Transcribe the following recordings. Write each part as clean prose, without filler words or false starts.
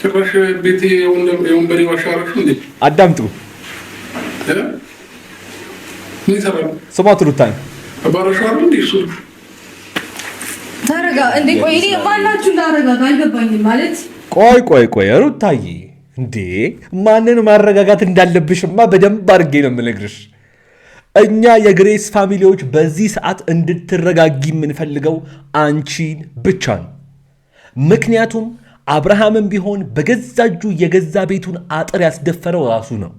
ጭራሽ ቤቴ የወንበዴ ዋሻረሽ እንዴ? አዳምጡ። ምን ይሰራል? ስማት ሩታን አባረሻው እንዴ? እሱ ታረጋ እንዴ? ቆይ እኔ ማናችሁ እንዳረጋጋ አልገባኝም። ማለት ቆይ ሩታዬ፣ እንዴ ማንን ማረጋጋት እንዳለብሽማ በደንብ አድርጌ ነው የምነግርሽ። እኛ የግሬስ ፋሚሊዎች በዚህ ሰዓት እንድትረጋጊ የምንፈልገው አንቺን ብቻ ነው። ምክንያቱም አብርሃምም ቢሆን በገዛ እጁ የገዛ ቤቱን አጥር ያስደፈረው ራሱ ነው።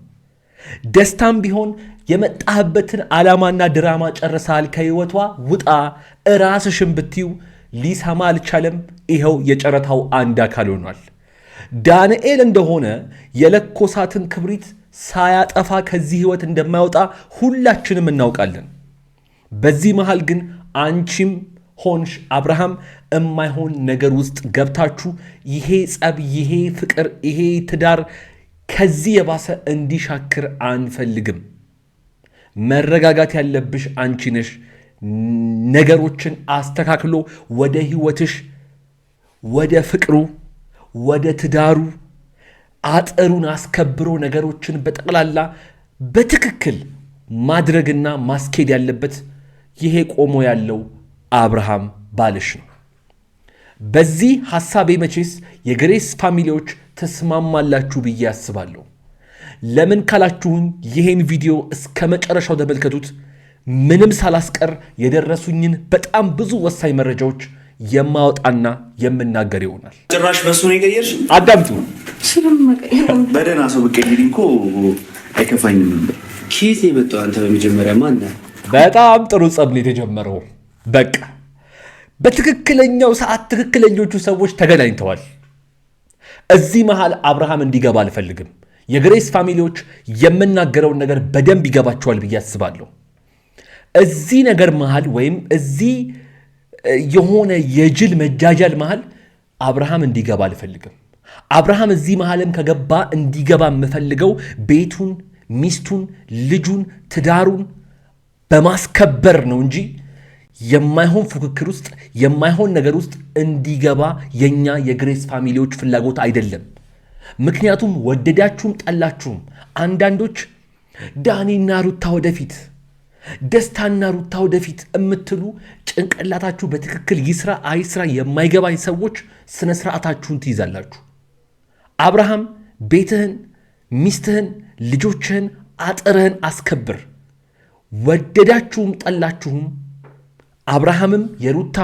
ደስታም ቢሆን የመጣህበትን ዓላማና ድራማ ጨርሰሃል፣ ከህይወቷ ውጣ እራስሽን ብትዩ ሊሰማ አልቻለም። ይኸው የጨረታው አንድ አካል ሆኗል። ዳንኤል እንደሆነ የለኮሳትን ክብሪት ሳያጠፋ ከዚህ ህይወት እንደማይወጣ ሁላችንም እናውቃለን። በዚህ መሃል ግን አንቺም ሆንሽ አብርሃም የማይሆን ነገር ውስጥ ገብታችሁ ይሄ ጸብ፣ ይሄ ፍቅር፣ ይሄ ትዳር ከዚህ የባሰ እንዲሻክር አንፈልግም። መረጋጋት ያለብሽ አንቺ ነሽ። ነገሮችን አስተካክሎ ወደ ህይወትሽ፣ ወደ ፍቅሩ፣ ወደ ትዳሩ አጥሩን አስከብሮ ነገሮችን በጠቅላላ በትክክል ማድረግና ማስኬድ ያለበት ይሄ ቆሞ ያለው አብርሃም ባልሽ ነው። በዚህ ሐሳቤ መቼስ የግሬስ ፋሚሊዎች ተስማማላችሁ ብዬ አስባለሁ። ለምን ካላችሁኝ ይሄን ቪዲዮ እስከ መጨረሻው ተመልከቱት። ምንም ሳላስቀር የደረሱኝን በጣም ብዙ ወሳኝ መረጃዎች የማወጣና የምናገር ይሆናል። ጭራሽ በሱ ነው የቀየርሽ? አዳምጡ። በደህና ሰው ብቀይር እኮ አይከፋኝም ነበር። ኬት የመጣው አንተ? በመጀመሪያ ማን? በጣም ጥሩ ጸብ ነው የተጀመረው። በቃ በትክክለኛው ሰዓት ትክክለኞቹ ሰዎች ተገናኝተዋል። እዚህ መሃል አብርሃም እንዲገባ አልፈልግም። የግሬስ ፋሚሊዎች የምናገረውን ነገር በደንብ ይገባቸዋል ብዬ አስባለሁ። እዚህ ነገር መሃል ወይም እዚህ የሆነ የጅል መጃጃል መሃል አብርሃም እንዲገባ አልፈልግም። አብርሃም እዚህ መሃልም ከገባ እንዲገባ የምፈልገው ቤቱን፣ ሚስቱን፣ ልጁን፣ ትዳሩን በማስከበር ነው እንጂ የማይሆን ፉክክር ውስጥ የማይሆን ነገር ውስጥ እንዲገባ የኛ የግሬስ ፋሚሊዎች ፍላጎት አይደለም። ምክንያቱም ወደዳችሁም ጠላችሁም አንዳንዶች ዳኒና ሩታ ወደፊት፣ ደስታና ሩታ ወደፊት የምትሉ ጭንቅላታችሁ በትክክል ይስራ አይስራ የማይገባኝ ሰዎች ስነ ስርዓታችሁን ትይዛላችሁ። አብርሃም ቤትህን፣ ሚስትህን፣ ልጆችህን፣ አጥርህን አስከብር። ወደዳችሁም ጠላችሁም አብርሃምም የሩታ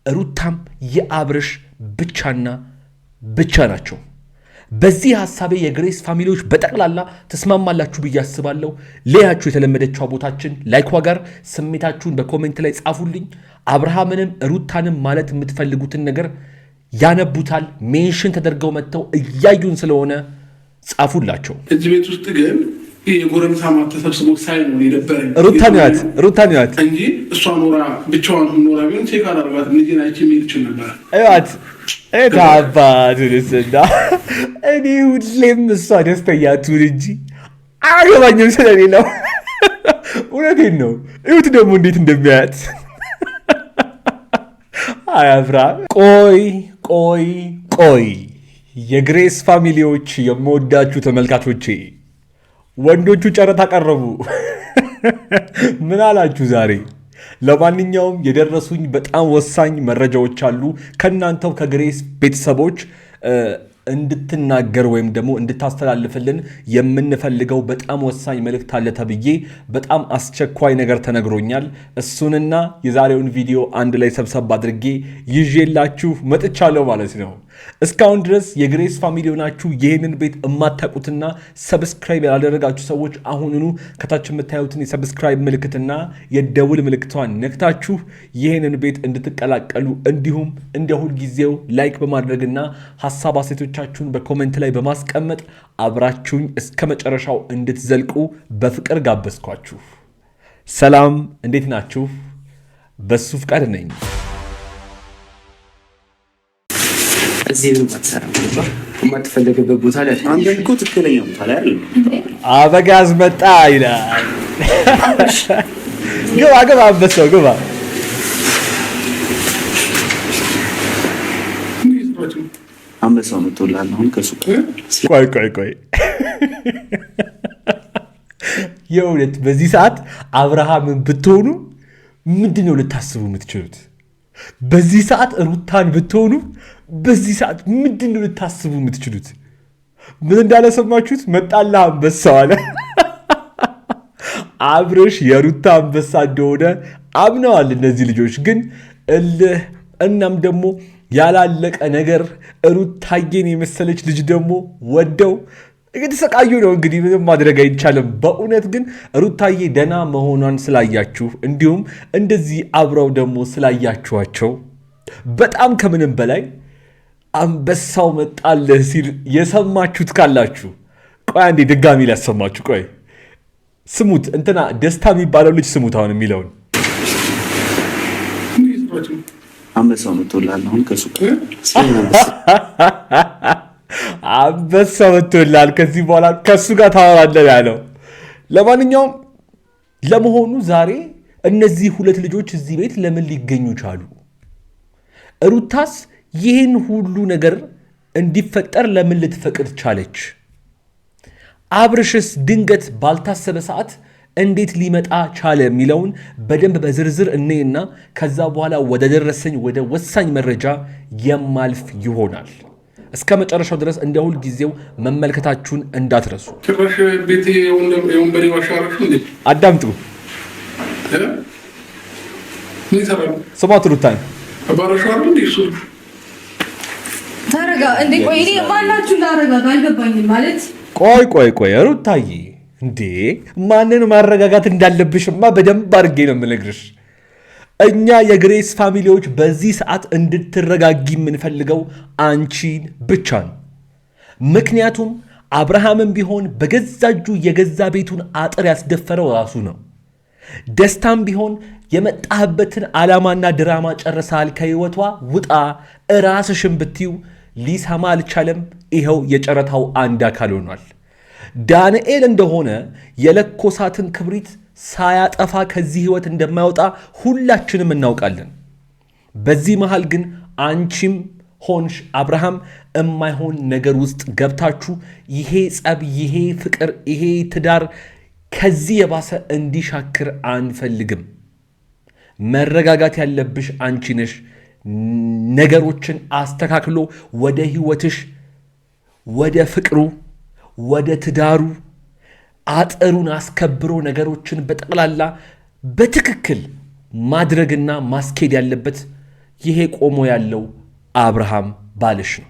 ሩታም የአብርሽ ብቻና ብቻ ናቸው። በዚህ ሐሳቤ የግሬስ ፋሚሊዎች በጠቅላላ ተስማማላችሁ ብዬ አስባለሁ። ሌያችሁ የተለመደችው ቦታችን ላይኳ ጋር ስሜታችሁን በኮሜንት ላይ ጻፉልኝ። አብርሃምንም ሩታንም ማለት የምትፈልጉትን ነገር ያነቡታል። ሜንሽን ተደርገው መጥተው እያዩን ስለሆነ ጻፉላቸው። እዚህ ቤት ውስጥ ግን የጎረምሳ ማት ተሰብስቦ ሳይ ነው የነበረኝ። ሩታን ያት እንጂ እሷ ኖራ ብቻዋን ኖራ ቢሆን ቼክ አላደርጋትም። ልጄን አይቼ የሚሄድ ይችል ነበር። እዋት ታባቱንስና እኔ ሁሌም እሷ ደስተኛ ትሁን እንጂ አገባኝም ስለሌለው። እውነቴን ነው። እዩት ደግሞ እንዴት እንደሚያያት። አያፍራ። ቆይ የግሬስ ፋሚሊዎች የምወዳችሁ ተመልካቾቼ፣ ወንዶቹ ጨረታ ቀረቡ። ምን አላችሁ ዛሬ? ለማንኛውም የደረሱኝ በጣም ወሳኝ መረጃዎች አሉ። ከእናንተው ከግሬስ ቤተሰቦች እንድትናገር ወይም ደግሞ እንድታስተላልፍልን የምንፈልገው በጣም ወሳኝ መልእክት አለ ተብዬ በጣም አስቸኳይ ነገር ተነግሮኛል። እሱንና የዛሬውን ቪዲዮ አንድ ላይ ሰብሰብ አድርጌ ይዤላችሁ መጥቻለሁ ማለት ነው። እስካሁን ድረስ የግሬስ ፋሚሊ ሆናችሁ ይህንን ቤት የማታውቁትና ሰብስክራይብ ያላደረጋችሁ ሰዎች አሁኑኑ ከታች የምታዩትን የሰብስክራይብ ምልክትና የደውል ምልክቷን ነክታችሁ ይህንን ቤት እንድትቀላቀሉ እንዲሁም እንደ ሁልጊዜው ላይክ በማድረግና ሀሳብ አስተያየቶቻችሁን በኮሜንት ላይ በማስቀመጥ አብራችሁኝ እስከ መጨረሻው እንድትዘልቁ በፍቅር ጋበዝኳችሁ። ሰላም፣ እንዴት ናችሁ? በሱ ፍቃድ ነኝ። እዚህ ምን ማትሰራም ነበር? የማትፈለግበት ቦታ ላይ አንተ እኮ ትክክለኛ ቦታ ላይ አይደል? አበጋዝ መጣ ይላል። ግባ አንበሳው ግባ። አንበሳው መጥቶላል አሁን ከሱ ቆይ የእውነት በዚህ ሰዓት አብርሃምን ብትሆኑ ምንድን ነው ልታስቡ የምትችሉት? በዚህ ሰዓት ሩታን ብትሆኑ በዚህ ሰዓት ምንድን ነው ልታስቡ የምትችሉት? ምን እንዳለ ሰማችሁት? መጣላ አንበሳው አለ። አብርሽ የሩታ አንበሳ እንደሆነ አምነዋል እነዚህ ልጆች። ግን እልህ እናም ደግሞ ያላለቀ ነገር ሩታዬን የመሰለች ልጅ ደግሞ ወደው እየተሰቃዩ ነው። እንግዲህ ምንም ማድረግ አይቻልም። በእውነት ግን ሩታዬ ደህና መሆኗን ስላያችሁ እንዲሁም እንደዚህ አብረው ደግሞ ስላያችኋቸው በጣም ከምንም በላይ አንበሳው መጣልህ ሲል የሰማችሁት ካላችሁ ቆይ አንዴ ድጋሚ ላሰማችሁ። ቆይ ስሙት። እንትና ደስታ የሚባለው ልጅ ስሙት። አሁን የሚለውን አንበሳው መጥቶላል አሁን ከሱ አንበሳ መጥቶላል ከዚህ በኋላ ከሱ ጋር ታወራለህ ያለው። ለማንኛውም ለመሆኑ ዛሬ እነዚህ ሁለት ልጆች እዚህ ቤት ለምን ሊገኙ ቻሉ? ሩታስ ይህን ሁሉ ነገር እንዲፈጠር ለምን ልትፈቅድ ቻለች? አብርሽስ ድንገት ባልታሰበ ሰዓት እንዴት ሊመጣ ቻለ የሚለውን በደንብ በዝርዝር እኔና ከዛ በኋላ ወደ ደረሰኝ ወደ ወሳኝ መረጃ የማልፍ ይሆናል። እስከ መጨረሻው ድረስ እንደ ሁል ጊዜው መመልከታችሁን እንዳትረሱ። ጭራሽ ቤቴ የወንበዴ ዋሻ አረፍ እንዴ? አዳምጡ። ምን ይሰራል? ስማት ሩታን አባራሽ አይደል እንዴ? እሱ ተረጋ እንዴ። ቆይ እኔ ማናችሁ እንዳረጋጋ አልገባኝም። ማለት ቆይ ሩታዬ እንዴ ማንን ማረጋጋት እንዳለብሽማ በደንብ አድርጌ ነው የምነግርሽ። እኛ የግሬስ ፋሚሊዎች በዚህ ሰዓት እንድትረጋጊ የምንፈልገው አንቺን ብቻ ነው። ምክንያቱም አብርሃምም ቢሆን በገዛ እጁ የገዛ ቤቱን አጥር ያስደፈረው ራሱ ነው። ደስታም ቢሆን የመጣህበትን ዓላማና ድራማ ጨርሰሃል፣ ከህይወቷ ውጣ እራስሽን ብትዩ ሊሰማ አልቻለም። ይኸው የጨረታው አንድ አካል ሆኗል። ዳንኤል እንደሆነ የለኮሳትን ክብሪት ሳያጠፋ ከዚህ ህይወት እንደማይወጣ ሁላችንም እናውቃለን። በዚህ መሃል ግን አንቺም ሆንሽ አብርሃም የማይሆን ነገር ውስጥ ገብታችሁ ይሄ ጸብ፣ ይሄ ፍቅር፣ ይሄ ትዳር ከዚህ የባሰ እንዲሻክር አንፈልግም። መረጋጋት ያለብሽ አንቺ ነሽ። ነገሮችን አስተካክሎ ወደ ህይወትሽ፣ ወደ ፍቅሩ፣ ወደ ትዳሩ አጥሩን አስከብሮ ነገሮችን በጠቅላላ በትክክል ማድረግና ማስኬድ ያለበት ይሄ ቆሞ ያለው አብርሃም ባልሽ ነው።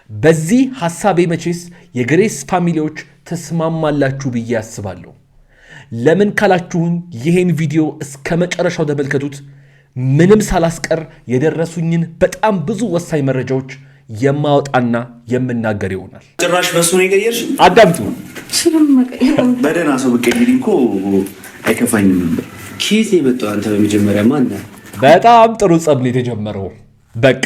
በዚህ ሐሳቤ መቼስ የግሬስ ፋሚሊዎች ተስማማላችሁ ብዬ አስባለሁ። ለምን ካላችሁን ይሄን ቪዲዮ እስከ መጨረሻው ተመልከቱት። ምንም ሳላስቀር የደረሱኝን በጣም ብዙ ወሳኝ መረጃዎች የማወጣና የምናገር ይሆናል። ጭራሽ በሱ ነው የቀየርሽ? አዳምጡ። በደህና ሰው ብቀይር እኮ አይከፋኝም ነበር። ኪስ የመጣው አንተ በመጀመሪያ ማን? በጣም ጥሩ ጸብ ነው የተጀመረው። በቃ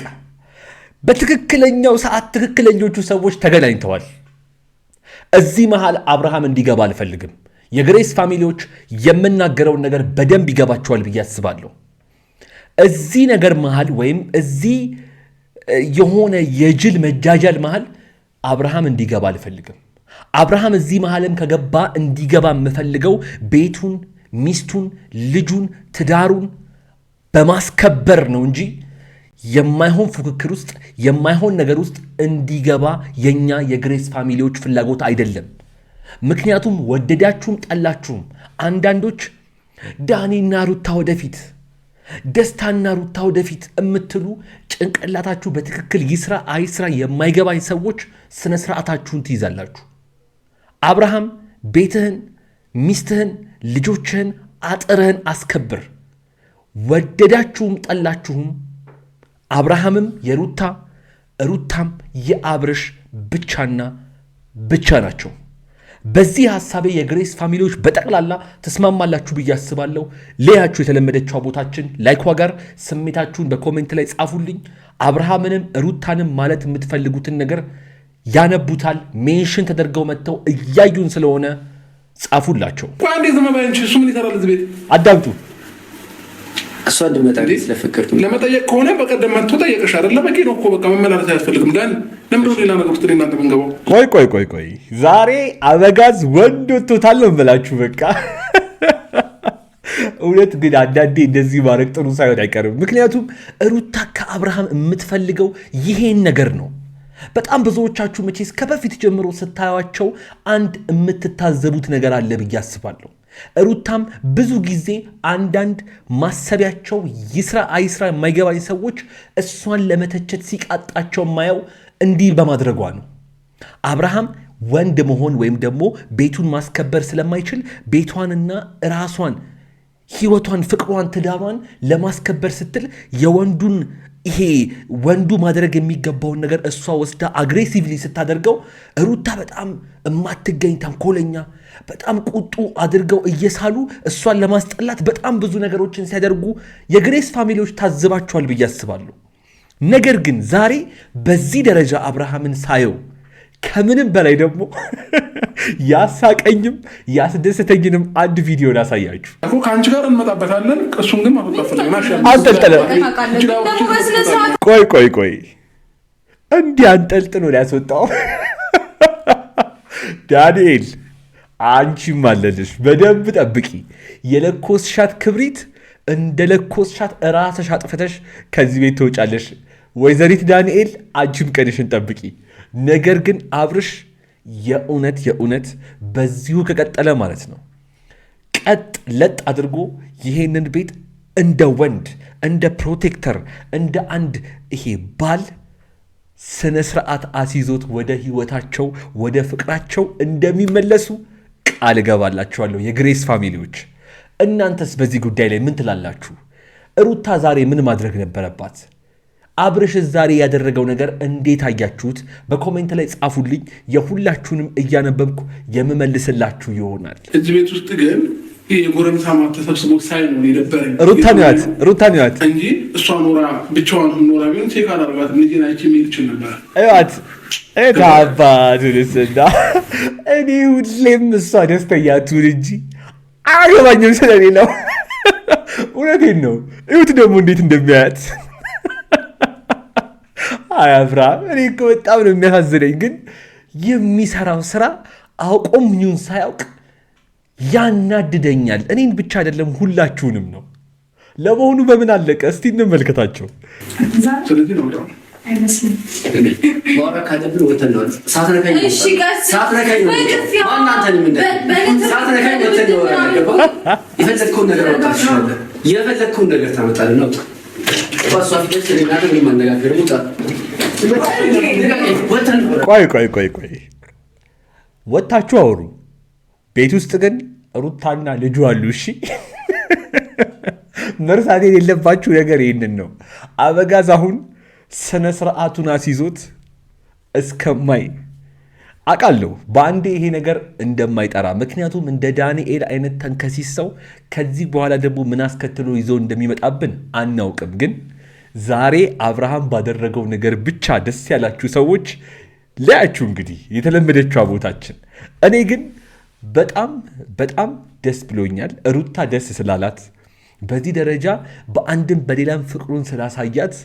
በትክክለኛው ሰዓት ትክክለኞቹ ሰዎች ተገናኝተዋል። እዚህ መሃል አብርሃም እንዲገባ አልፈልግም። የግሬስ ፋሚሊዎች የምናገረውን ነገር በደንብ ይገባቸዋል ብዬ አስባለሁ። እዚህ ነገር መሃል ወይም እዚህ የሆነ የጅል መጃጃል መሃል አብርሃም እንዲገባ አልፈልግም። አብርሃም እዚህ መሃልም ከገባ እንዲገባ የምፈልገው ቤቱን፣ ሚስቱን፣ ልጁን፣ ትዳሩን በማስከበር ነው እንጂ የማይሆን ፉክክር ውስጥ የማይሆን ነገር ውስጥ እንዲገባ የኛ የግሬስ ፋሚሊዎች ፍላጎት አይደለም። ምክንያቱም ወደዳችሁም ጠላችሁም አንዳንዶች ዳኒና ሩታ ወደፊት፣ ደስታና ሩታ ወደፊት የምትሉ ጭንቅላታችሁ በትክክል ይስራ አይስራ የማይገባኝ ሰዎች ስነ ስርዓታችሁን ትይዛላችሁ። አብርሃም ቤትህን፣ ሚስትህን፣ ልጆችህን፣ አጥርህን አስከብር። ወደዳችሁም ጠላችሁም አብርሃምም የሩታ ሩታም የአብርሽ ብቻና ብቻ ናቸው። በዚህ ሐሳቤ የግሬስ ፋሚሊዎች በጠቅላላ ተስማማላችሁ ብዬ አስባለሁ። ሌያችሁ የተለመደችው ቦታችን ላይኳ ጋር ስሜታችሁን በኮሜንት ላይ ጻፉልኝ። አብርሃምንም ሩታንም ማለት የምትፈልጉትን ነገር ያነቡታል። ሜንሽን ተደርገው መጥተው እያዩን ስለሆነ ጻፉላቸው። አንዴ ዘመባንቺ እሱ ምን ይሰራል እዚህ ቤት? አዳምጡ። እሷ እንድመጣ ስለፈቀድኩ ለመጠየቅ ከሆነ በቀደም መጥቶ ጠየቀሽ አይደለ? በቂ ነው እኮ በቃ መመላለስ አያስፈልግም። ዳን ለምን ነው ሌላ ነገር ውስጥ እናንተ መንገባው? ቆይ ዛሬ አበጋዝ ወንድ ወጥቶታል ነው የምላችሁ። በቃ እውነት ግን አንዳንዴ እንደዚህ ማድረግ ጥሩ ሳይሆን አይቀርም። ምክንያቱም ሩታ ከአብርሃም የምትፈልገው ይሄን ነገር ነው። በጣም ብዙዎቻችሁ መቼስ ከበፊት ጀምሮ ስታዩቸው አንድ የምትታዘቡት ነገር አለ ብዬ አስባለሁ። ሩታም ብዙ ጊዜ አንዳንድ ማሰቢያቸው ይስራ አይስራ የማይገባኝ ሰዎች እሷን ለመተቸት ሲቃጣቸው ማየው እንዲህ በማድረጓ ነው። አብርሃም ወንድ መሆን ወይም ደግሞ ቤቱን ማስከበር ስለማይችል ቤቷንና ራሷን ህይወቷን፣ ፍቅሯን፣ ትዳሯን ለማስከበር ስትል የወንዱን ይሄ ወንዱ ማድረግ የሚገባውን ነገር እሷ ወስዳ አግሬሲቭሊ ስታደርገው ሩታ በጣም የማትገኝ ተንኮለኛ፣ በጣም ቁጡ አድርገው እየሳሉ እሷን ለማስጠላት በጣም ብዙ ነገሮችን ሲያደርጉ የግሬስ ፋሚሊዎች ታዝባቸዋል ብዬ አስባለሁ። ነገር ግን ዛሬ በዚህ ደረጃ አብርሃምን ሳየው ከምንም በላይ ደግሞ ያሳቀኝም ያስደስተኝንም አንድ ቪዲዮ ላሳያችሁ። ከአንቺ ጋር እንመጣበታለን። እሱን ግን አንጠልጥለ ቆይ እንዲህ አንጠልጥሎ ሊያስወጣው ዳንኤል አንቺም አለልሽ፣ በደንብ ጠብቂ። የለኮስሻት ክብሪት እንደ ለኮስሻት ራስሽ አጥፍተሽ ከዚህ ቤት ትወጫለሽ። ወይዘሪት ዳንኤል አንቺም ቀንሽን ጠብቂ። ነገር ግን አብርሽ የእውነት በዚሁ ከቀጠለ ማለት ነው ቀጥ ለጥ አድርጎ ይሄንን ቤት እንደ ወንድ፣ እንደ ፕሮቴክተር፣ እንደ አንድ ይሄ ባል ስነ ስርዓት አስይዞት ወደ ህይወታቸው ወደ ፍቅራቸው እንደሚመለሱ ቃል እገባላችኋለሁ። የግሬስ ፋሚሊዎች እናንተስ በዚህ ጉዳይ ላይ ምን ትላላችሁ? ሩታ ዛሬ ምን ማድረግ ነበረባት? አብርሽ ዛሬ ያደረገው ነገር እንዴት አያችሁት? በኮሜንት ላይ ጻፉልኝ። የሁላችሁንም እያነበብኩ የምመልስላችሁ ይሆናል። እዚህ ቤት ውስጥ ግን የጎረምሳ ማት ተሰብስቦ ሳይ ነው የነበረኝ። ሩታ ነዋት እንጂ እሷ ኖራ ብቻዋን ኖራ ቢሆን ቼክ አላደርጋትም። ልጄን አይቼ የሚሄድ ይችል ነበር። እዋት ታባቱንስና እኔ ሁሌም እሷ ደስተኛ ትሁን እንጂ አገባኝም ስለሌለው። እውነቴን ነው። እዩት ደግሞ እንዴት እንደሚያያት። አይ አብርሃም፣ እኔ እኮ በጣም ነው የሚያሳዝነኝ። ግን የሚሰራው ስራ አውቆም ይሁን ሳያውቅ ያናድደኛል። እኔን ብቻ አይደለም ሁላችሁንም ነው። ለመሆኑ በምን አለቀ? እስቲ እንመልከታቸው። ስለዚህ ነው የፈለግከውን ነገር ታመጣለህ ነው። ቆይ ወታችሁ አውሩ። ቤት ውስጥ ግን ሩታና ልጁ አሉ። እሺ መርሳት የሌለባችሁ ነገር ይህንን ነው። አበጋዝ አሁን ስነ ስርዓቱን አስይዞት እስከማይ አውቃለሁ። በአንዴ ይሄ ነገር እንደማይጠራ፣ ምክንያቱም እንደ ዳንኤል አይነት ተንከሲስ ሰው ከዚህ በኋላ ደግሞ ምን አስከትሎ ይዞ እንደሚመጣብን አናውቅም። ግን ዛሬ አብርሃም ባደረገው ነገር ብቻ ደስ ያላችሁ ሰዎች ለያችሁ እንግዲህ የተለመደችው ቦታችን። እኔ ግን በጣም ደስ ብሎኛል። ሩታ ደስ ስላላት በዚህ ደረጃ በአንድም በሌላም ፍቅሩን ስላሳያት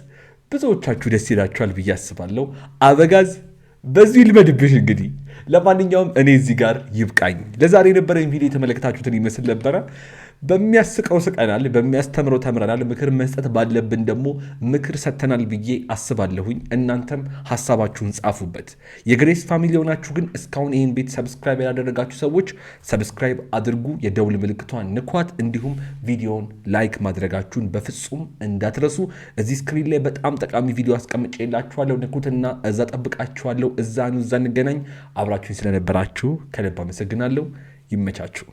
ብዙዎቻችሁ ደስ ይላችኋል ብዬ አስባለሁ። አበጋዝ በዚሁ ይልመድብሽ እንግዲህ። ለማንኛውም እኔ እዚህ ጋር ይብቃኝ። ለዛሬ የነበረኝ ቪዲዮ የተመለከታችሁትን ይመስል ነበረ። በሚያስቀው ስቀናል፣ በሚያስተምረው ተምረናል፣ ምክር መስጠት ባለብን ደግሞ ምክር ሰጥተናል ብዬ አስባለሁኝ። እናንተም ሀሳባችሁን ጻፉበት። የግሬስ ፋሚሊ የሆናችሁ ግን እስካሁን ይህን ቤት ሰብስክራይብ ያላደረጋችሁ ሰዎች ሰብስክራይብ አድርጉ፣ የደውል ምልክቷን ንኳት፣ እንዲሁም ቪዲዮውን ላይክ ማድረጋችሁን በፍጹም እንዳትረሱ። እዚህ ስክሪን ላይ በጣም ጠቃሚ ቪዲዮ አስቀምጬላችኋለሁ፣ ንኩትና እዛ ጠብቃችኋለሁ። እዛ እንገናኝ። አብራችሁኝ ስለነበራችሁ ከልብ አመሰግናለሁ። ይመቻችሁ።